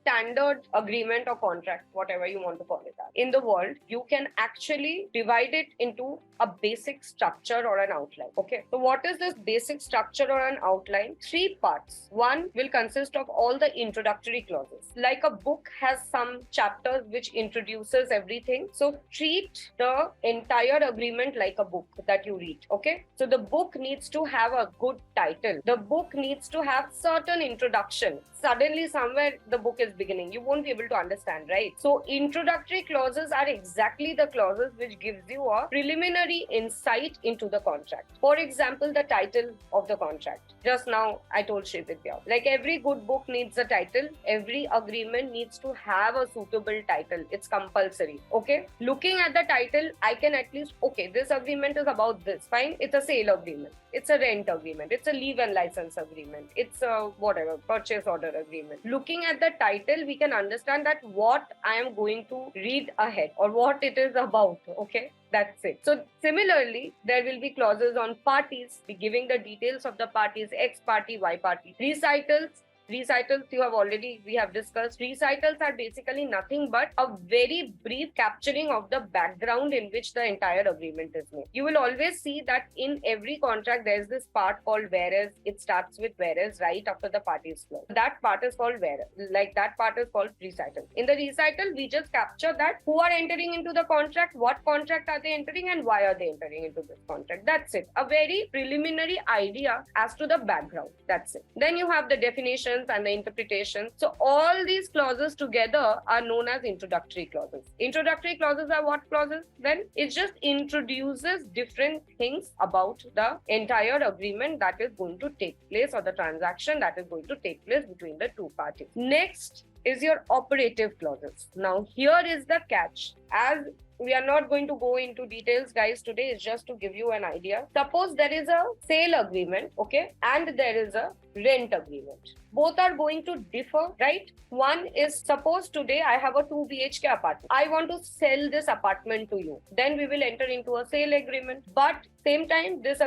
standard agreement or contract, whatever you want to call it, in the world, you can actually divide it into a basic structure or an outline. Okay, so what is this basic structure or an outline? Three parts. One will consist of all the introductory clauses. Like a book has some chapters which introduces everything. So treat the entire agreement like a book that you read. Okay, so the book needs to have a good title. The book needs to have certain introduction. Suddenly somewhere the book is beginning, you won't be able to understand, right? So introductory clauses are exactly the clauses which gives you a preliminary insight into the contract. For example, the title of the contract. Just now I told Srividya, like every good book needs a title, every agreement needs to have a suitable title. It's compulsory. Okay, looking at the title, I can at least, okay, this agreement is about this, fine, it's a sale agreement, it's a rent agreement, it's a leave and license agreement, it's a whatever purchase order agreement. Looking at the title, we can understand that what I am going to read ahead or what it is about. Okay, that's it. So similarly, there will be clauses on parties, giving the details of the parties, X party, Y party. Recitals we have discussed. Recitals are basically nothing but a very brief capturing of the background in which the entire agreement is made. You will always see that in every contract there is this part called whereas. It starts with whereas right after the parties clause. That part is called whereas. Like that part is called recital. In the recital, we just capture that who are entering into the contract, what contract are they entering, and why are they entering into this contract. That's it. A very preliminary idea as to the background. That's it. Then you have the definition and the interpretation. So all these clauses together are known as introductory clauses. Introductory clauses are what clauses? Then it just introduces different things about the entire agreement that is going to take place or the transaction that is going to take place between the two parties. Next is your operative clauses. Now here is the catch. As we are not going to go into details, guys, today is just to give you an idea. Suppose there is a sale agreement, okay, and there is a rent agreement. Both are going to differ, right? One is, suppose today I have a 2 BHK apartment. I want to sell this apartment to you. Then we will enter into a sale agreement. But same time, this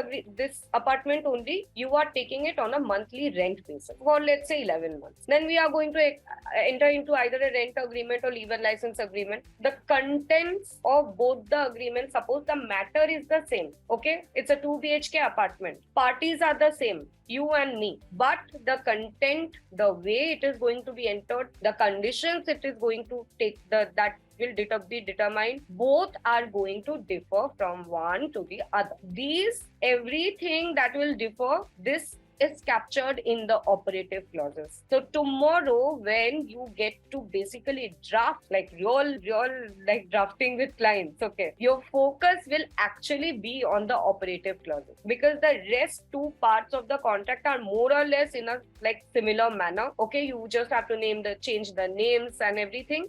apartment only, you are taking it on a monthly rent basis for let's say 11 months. Then we are going to enter into either a rent agreement or leave and license agreement. The contents of both the agreements, suppose the matter is the same, okay? It's a 2 BHK apartment. Parties are the same, you and me, but the content, the way it is going to be entered, the conditions it is going to take, that will be determined, both are going to differ from one to the other. Everything that will differ, this is captured in the operative clauses. So tomorrow when you get to basically draft, like real like drafting with clients, okay, your focus will actually be on the operative clauses, because the rest two parts of the contract are more or less in a like similar manner. Okay, you just have to change the names and everything.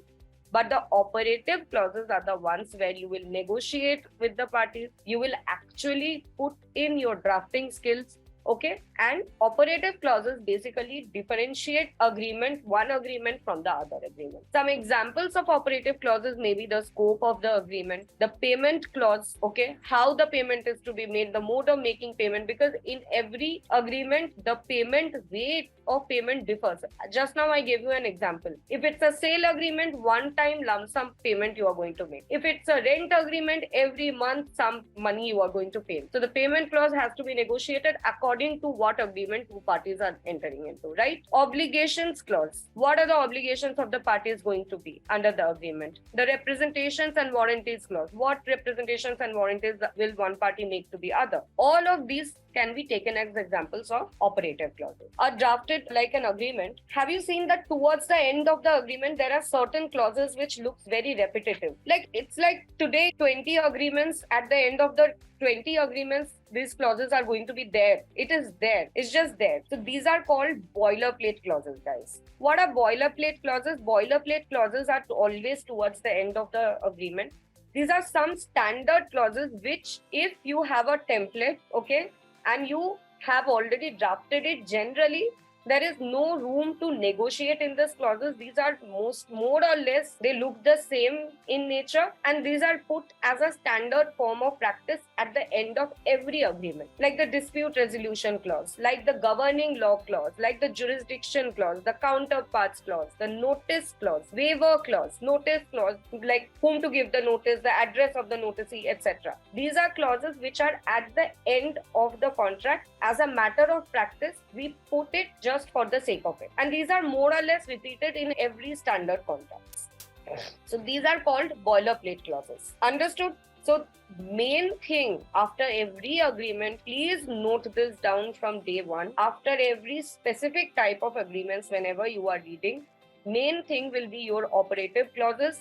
But the operative clauses are the ones where you will negotiate with the parties. You will actually put in your drafting skills. Okay, and operative clauses basically differentiate one agreement from the other agreement. Some examples of operative clauses may be the scope of the agreement, the payment clause, okay, how the payment is to be made, the mode of making payment, because in every agreement, the payment rate of payment differs. Just now I gave you an example. If it's a sale agreement, one time lump sum payment you are going to make. If it's a rent agreement, every month some money you are going to pay. So the payment clause has to be negotiated according to what agreement two parties are entering into, right? Obligations clause. What are the obligations of the parties going to be under the agreement? The representations and warranties clause. What representations and warranties will one party make to the other? All of these can be taken as examples of operative clauses. Are drafted like an agreement. Have you seen that towards the end of the agreement, there are certain clauses which looks very repetitive? Like it's like today 20 agreements, at the end of the 20 agreements, these clauses are going to be there. It is there. It's just there. So these are called boilerplate clauses, guys. What are boilerplate clauses? Boilerplate clauses are always towards the end of the agreement. These are some standard clauses which, if you have a template, okay, and you have already drafted it, generally There is no room to negotiate in these clauses. These are more or less, they look the same in nature, and these are put as a standard form of practice at the end of every agreement, like the dispute resolution clause, like the governing law clause, like the jurisdiction clause, the counterparts clause, the notice clause, waiver clause, notice clause, like whom to give the notice, the address of the noticee, etc. These are clauses which are at the end of the contract. As a matter of practice, we put it just for the sake of it, and these are more or less repeated in every standard contract. So these are called boilerplate clauses. Understood? So main thing after every agreement, please note this down from day one. After every specific type of agreements, whenever you are reading, main thing will be your operative clauses.